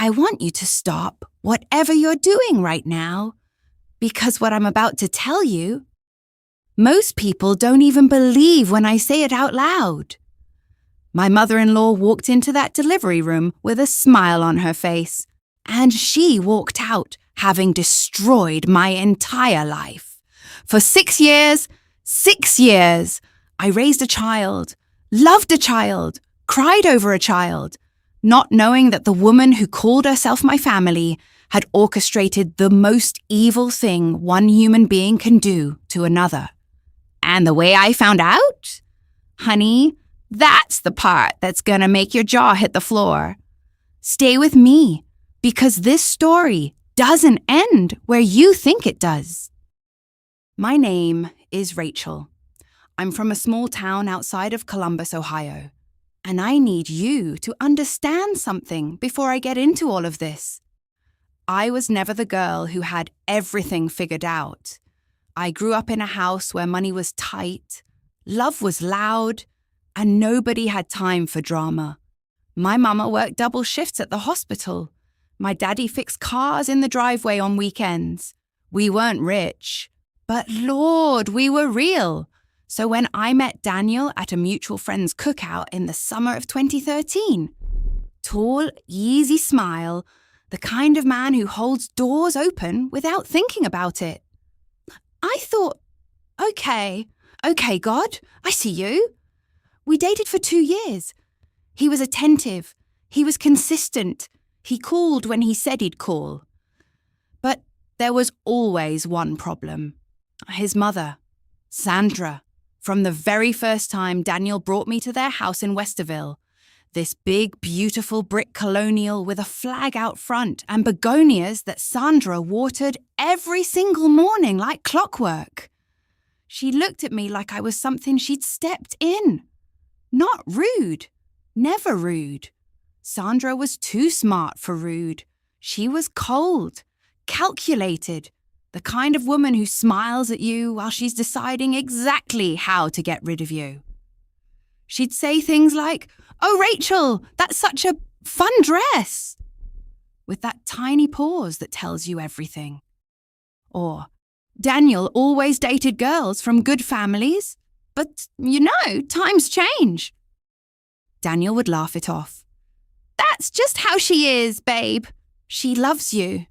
I want you to stop whatever you're doing right now, because what I'm about to tell you, most people don't even believe when I say it out loud. My mother-in-law walked into that delivery room with a smile on her face, and she walked out having destroyed my entire life. For 6 years, I raised a child, loved a child, cried over a child, not knowing that the woman who called herself my family had orchestrated the most evil thing one human being can do to another. And the way I found out? Honey, that's the part that's gonna make your jaw hit the floor. Stay with me, because this story doesn't end where you think it does. My name is Rachel. I'm from a small town outside of Columbus, Ohio, and I need you to understand something before I get into all of this. I was never the girl who had everything figured out. I grew up in a house where money was tight, love was loud, and nobody had time for drama. My mama worked double shifts at the hospital. My daddy fixed cars in the driveway on weekends. We weren't rich, but Lord, we were real. So when I met Daniel at a mutual friend's cookout in the summer of 2013, tall, easy smile, the kind of man who holds doors open without thinking about it. I thought, okay, God, I see you. We dated for 2 years. He was attentive. He was consistent. He called when he said he'd call. But there was always one problem. His mother, Sandra. From the very first time Daniel brought me to their house in Westerville, this big, beautiful brick colonial with a flag out front and begonias that Sandra watered every single morning like clockwork. She looked at me like I was something she'd stepped in. Not rude. Never rude. Sandra was too smart for rude. She was cold, calculated, the kind of woman who smiles at you while she's deciding exactly how to get rid of you. She'd say things like, "Oh, Rachel, that's such a fun dress," with that tiny pause that tells you everything. Or, "Daniel always dated girls from good families, but, times change." Daniel would laugh it off. "That's just how she is, babe. She loves you."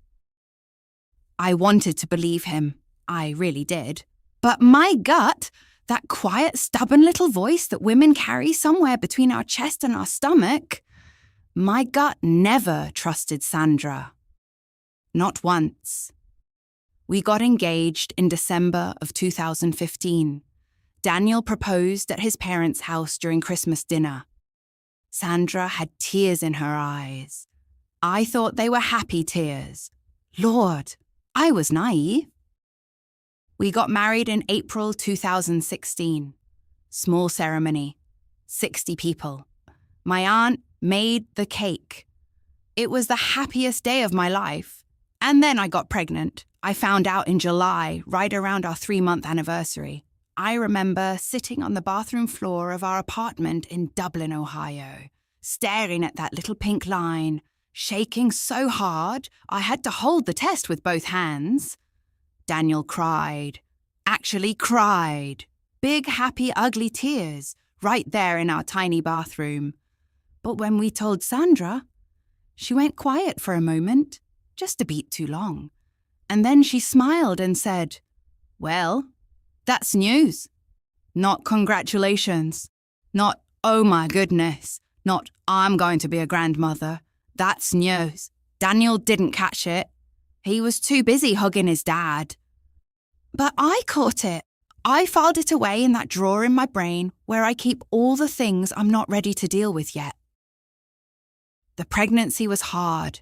I wanted to believe him. I really did. But my gut, that quiet, stubborn little voice that women carry somewhere between our chest and our stomach, my gut never trusted Sandra. Not once. We got engaged in December of 2015. Daniel proposed at his parents' house during Christmas dinner. Sandra had tears in her eyes. I thought they were happy tears. Lord, I was naive. We got married in April 2016. Small ceremony. 60 people. My aunt made the cake. It was the happiest day of my life. And then I got pregnant. I found out in July, right around our 3-month anniversary. I remember sitting on the bathroom floor of our apartment in Dublin, Ohio, staring at that little pink line, shaking so hard I had to hold the test with both hands. Daniel cried. Actually cried. Big, happy, ugly tears right there in our tiny bathroom. But when we told Sandra, she went quiet for a moment, just a beat too long. And then she smiled and said, "Well, that's news. Not congratulations. Not, oh my goodness. Not, I'm going to be a grandmother. That's news. Daniel didn't catch it. He was too busy hugging his dad." But I caught it. I filed it away in that drawer in my brain where I keep all the things I'm not ready to deal with yet. The pregnancy was hard.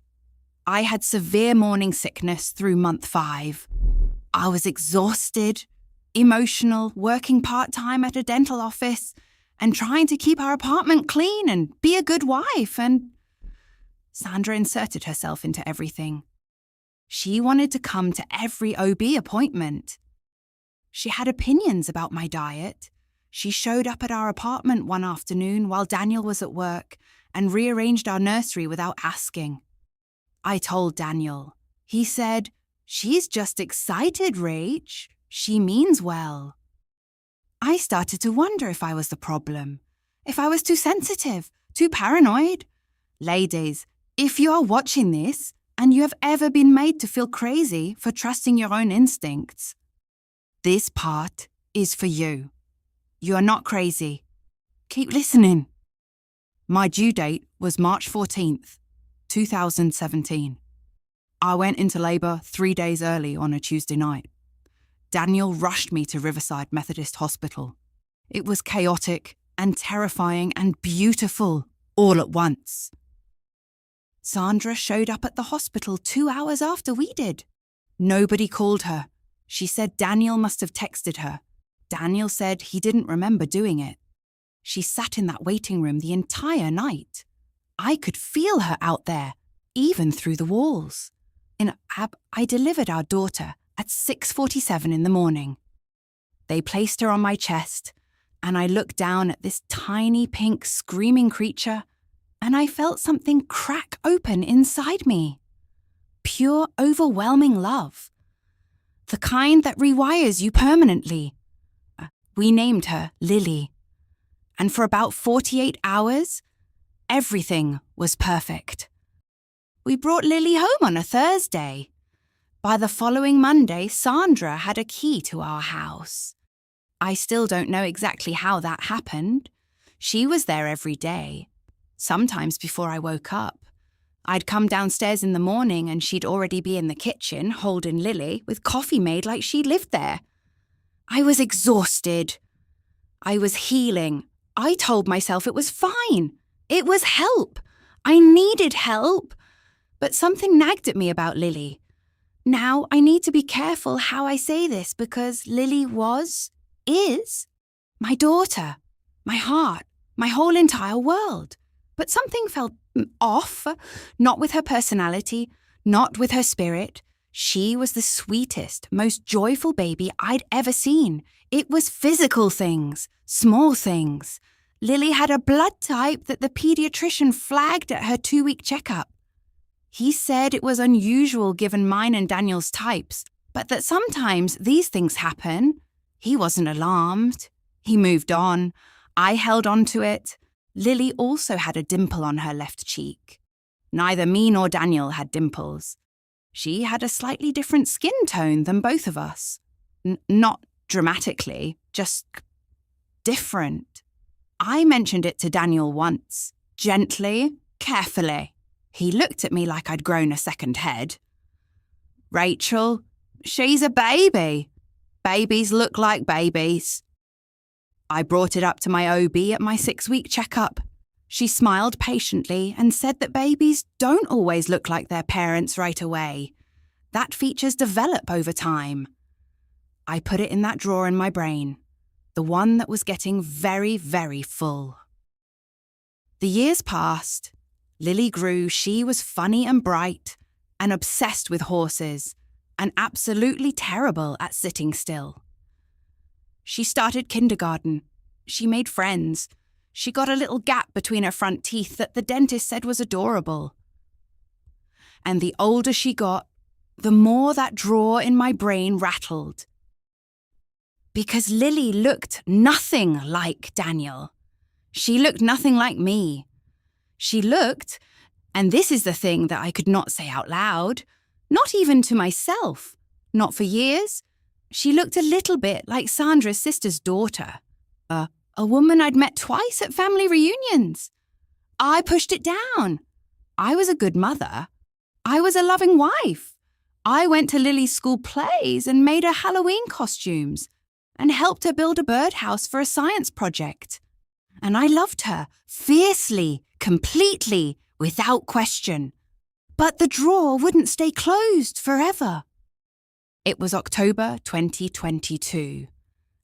I had severe morning sickness through month 5. I was exhausted, emotional, working part-time at a dental office, and trying to keep our apartment clean and be a good wife, and Sandra inserted herself into everything. She wanted to come to every OB appointment. She had opinions about my diet. She showed up at our apartment one afternoon while Daniel was at work and rearranged our nursery without asking. I told Daniel. He said, "She's just excited, Rach. She means well." I started to wonder if I was the problem, if I was too sensitive, too paranoid. Ladies, if you are watching this and you have ever been made to feel crazy for trusting your own instincts, this part is for you. You are not crazy. Keep listening. My due date was March 14th, 2017. I went into labour 3 days early on a Tuesday night. Daniel rushed me to Riverside Methodist Hospital. It was chaotic and terrifying and beautiful all at once. Sandra showed up at the hospital 2 hours after we did. Nobody called her. She said Daniel must have texted her. Daniel said he didn't remember doing it. She sat in that waiting room the entire night. I could feel her out there, even through the walls. I delivered our daughter at 6:47 in the morning. They placed her on my chest, and I looked down at this tiny pink screaming creature, and I felt something crack open inside me. Pure, overwhelming love. The kind that rewires you permanently. We named her Lily. And for about 48 hours, everything was perfect. We brought Lily home on a Thursday. By the following Monday, Sandra had a key to our house. I still don't know exactly how that happened. She was there every day, sometimes before I woke up. I'd come downstairs in the morning and she'd already be in the kitchen holding Lily with coffee made like she lived there. I was exhausted. I was healing. I told myself it was fine. It was help. I needed help. But something nagged at me about Lily. Now I need to be careful how I say this because Lily is my daughter, my heart, my whole entire world. But something felt off, not with her personality, not with her spirit. She was the sweetest, most joyful baby I'd ever seen. It was physical things, small things. Lily had a blood type that the pediatrician flagged at her 2-week checkup. He said it was unusual given mine and Daniel's types, but that sometimes these things happen. He wasn't alarmed. He moved on. I held on to it. Lily also had a dimple on her left cheek. Neither me nor Daniel had dimples. She had a slightly different skin tone than both of us. Not dramatically, just different. I mentioned it to Daniel once, gently, carefully. He looked at me like I'd grown a second head. "Rachel, she's a baby. Babies look like babies." I brought it up to my OB at my 6-week checkup. She smiled patiently and said that babies don't always look like their parents right away. That features develop over time. I put it in that drawer in my brain, the one that was getting very, very full. The years passed. Lily grew. She was funny and bright and obsessed with horses and absolutely terrible at sitting still. She started kindergarten. She made friends. She got a little gap between her front teeth that the dentist said was adorable. And the older she got, the more that drawer in my brain rattled. Because Lily looked nothing like Daniel. She looked nothing like me. She looked, and this is the thing that I could not say out loud, not even to myself, not for years, she looked a little bit like Sandra's sister's daughter, a woman I'd met twice at family reunions. I pushed it down. I was a good mother. I was a loving wife. I went to Lily's school plays and made her Halloween costumes and helped her build a birdhouse for a science project. And I loved her fiercely, completely, without question. But the drawer wouldn't stay closed forever. It was October 2022.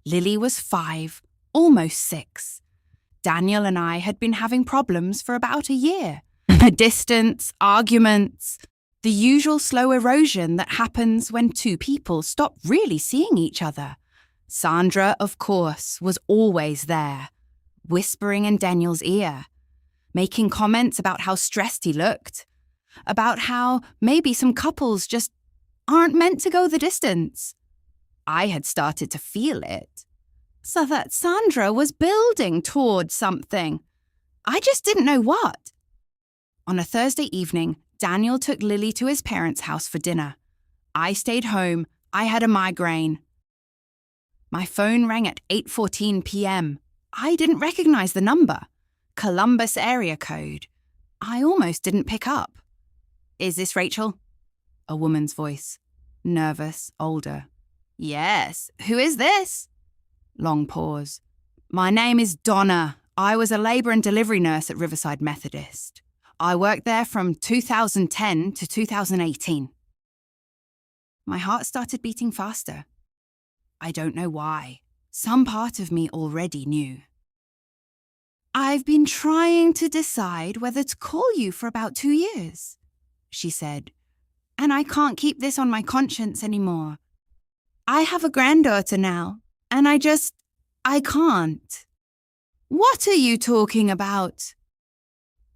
Lily was 5, almost 6. Daniel and I had been having problems for about a year. Distance, arguments, the usual slow erosion that happens when two people stop really seeing each other. Sandra, of course, was always there, whispering in Daniel's ear, making comments about how stressed he looked. about how maybe some couples just aren't meant to go the distance. I had started to feel it. So that Sandra was building towards something. I just didn't know what. On a Thursday evening, Daniel took Lily to his parents' house for dinner. I stayed home. I had a migraine. My phone rang at 8:14 p.m. I didn't recognize the number. Columbus area code. I almost didn't pick up. "Is this Rachel?" A woman's voice. Nervous, older. "Yes. Who is this?" Long pause. "My name is Donna. I was a labour and delivery nurse at Riverside Methodist. I worked there from 2010 to 2018. My heart started beating faster. I don't know why. Some part of me already knew. "I've been trying to decide whether to call you for about 2 years," she said, "and I can't keep this on my conscience anymore. I have a granddaughter now, and I can't." "What are you talking about?"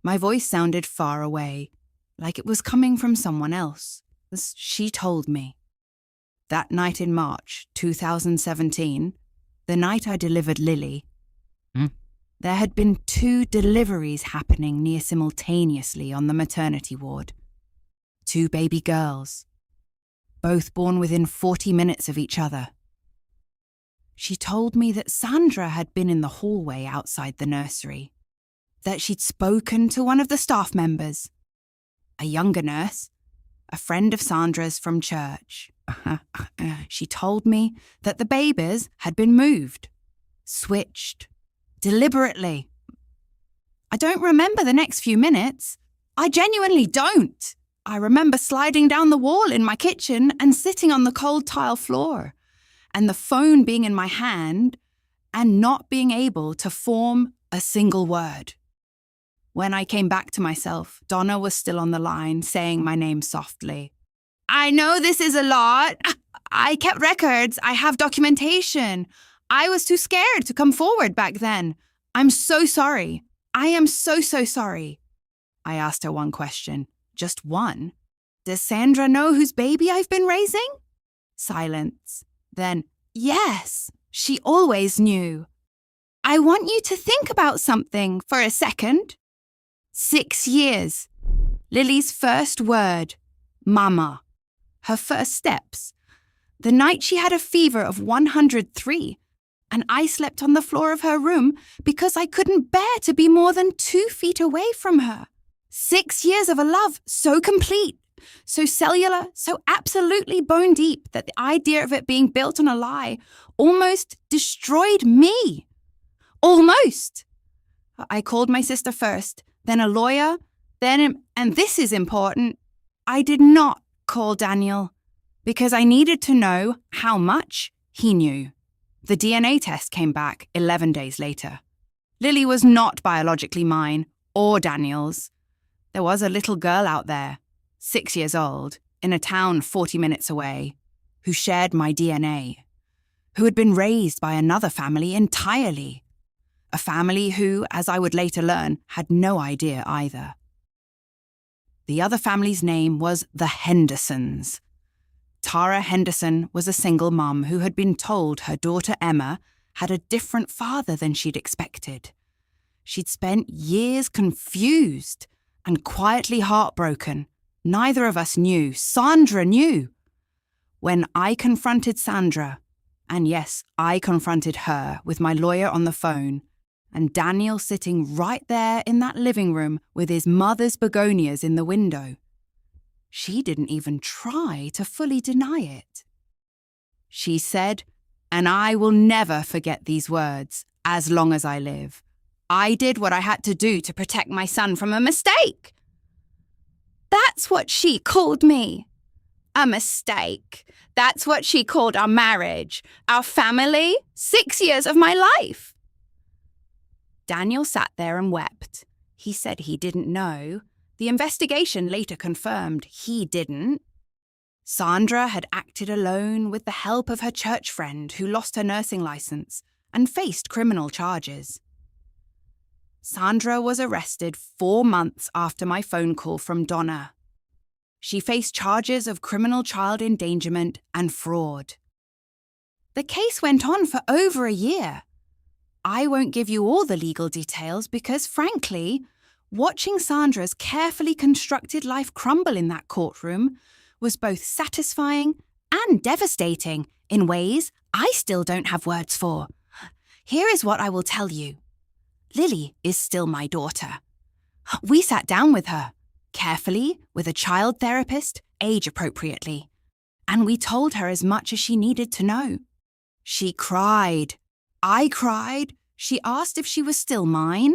My voice sounded far away, like it was coming from someone else, as she told me. That night in March 2017, the night I delivered Lily, there had been 2 deliveries happening near simultaneously on the maternity ward. 2 baby girls, both born within 40 minutes of each other. She told me that Sandra had been in the hallway outside the nursery, that she'd spoken to one of the staff members, a younger nurse, a friend of Sandra's from church. She told me that the babies had been moved, switched, deliberately. I don't remember the next few minutes. I genuinely don't. I remember sliding down the wall in my kitchen and sitting on the cold tile floor, and the phone being in my hand and not being able to form a single word. When I came back to myself, Donna was still on the line, saying my name softly. "I know this is a lot. I kept records. I have documentation. I was too scared to come forward back then. I'm so sorry. I am so sorry." I asked her one question. Just one. "Does Sandra know whose baby I've been raising?" Silence. Then, "Yes, she always knew." "I want you to think about something for a second." 6 years. Lily's first word, mama. Her first steps. The night she had a fever of 103, and I slept on the floor of her room because I couldn't bear to be more than 2 feet away from her. 6 years of a love so complete, so cellular, so absolutely bone deep that the idea of it being built on a lie almost destroyed me. Almost. I called my sister first, then a lawyer, then, and this is important, I did not call Daniel because I needed to know how much he knew. The DNA test came back 11 days later. Lily was not biologically mine or Daniel's. There was a little girl out there, 6 years old, in a town 40 minutes away, who shared my DNA, who had been raised by another family entirely. A family who, as I would later learn, had no idea either. The other family's name was the Hendersons. Tara Henderson was a single mum who had been told her daughter Emma had a different father than she'd expected. She'd spent years confused and quietly heartbroken. Neither of us knew. Sandra knew. When I confronted Sandra, and yes, I confronted her with my lawyer on the phone, and Daniel sitting right there in that living room with his mother's begonias in the window, she didn't even try to fully deny it. She said, and I will never forget these words as long as I live, "I did what I had to do to protect my son from a mistake." That's what she called me. A mistake. That's what she called our marriage, our family, 6 years of my life. Daniel sat there and wept. He said he didn't know. The investigation later confirmed he didn't. Sandra had acted alone with the help of her church friend who lost her nursing license and faced criminal charges. Sandra was arrested 4 months after my phone call from Donna. She faced charges of criminal child endangerment and fraud. The case went on for over a year. I won't give you all the legal details because, frankly, watching Sandra's carefully constructed life crumble in that courtroom was both satisfying and devastating in ways I still don't have words for. Here is what I will tell you. Lily is still my daughter. We sat down with her, carefully, with a child therapist, age appropriately, and we told her as much as she needed to know. She cried. I cried. She asked if she was still mine.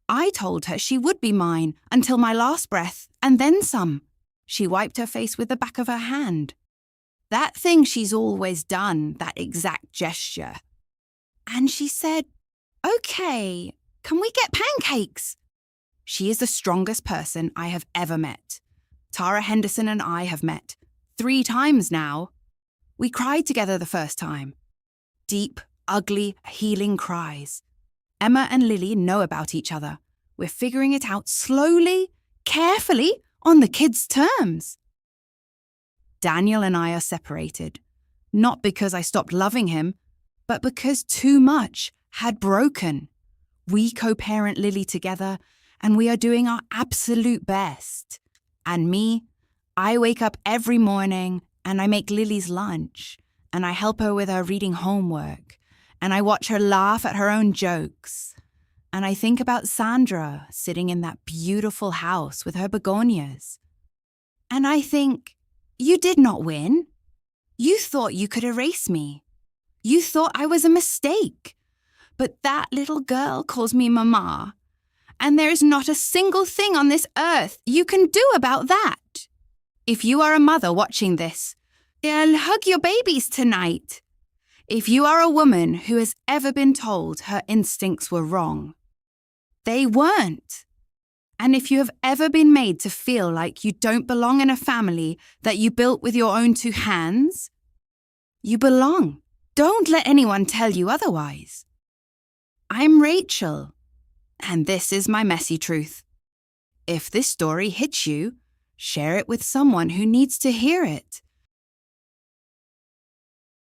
I told her she would be mine until my last breath, and then some. She wiped her face with the back of her hand. That thing she's always done, that exact gesture. And she said, "Okay, can we get pancakes?" She is the strongest person I have ever met. Tara Henderson and I have met 3 times now. We cried together the first time. Deep, ugly, healing cries. Emma and Lily know about each other. We're figuring it out slowly, carefully, on the kids' terms. Daniel and I are separated, not because I stopped loving him, but because too much had broken. We co-parent Lily together, and we are doing our absolute best. And me, I wake up every morning and I make Lily's lunch, and I help her with her reading homework, and I watch her laugh at her own jokes. And I think about Sandra sitting in that beautiful house with her begonias. And I think, you did not win. You thought you could erase me. You thought I was a mistake. But that little girl calls me Mama. And there is not a single thing on this earth you can do about that. If you are a mother watching this, then hug your babies tonight. If you are a woman who has ever been told her instincts were wrong, they weren't. And if you have ever been made to feel like you don't belong in a family that you built with your own 2 hands, you belong. Don't let anyone tell you otherwise. I'm Rachel, and this is my messy truth. If this story hits you, share it with someone who needs to hear it.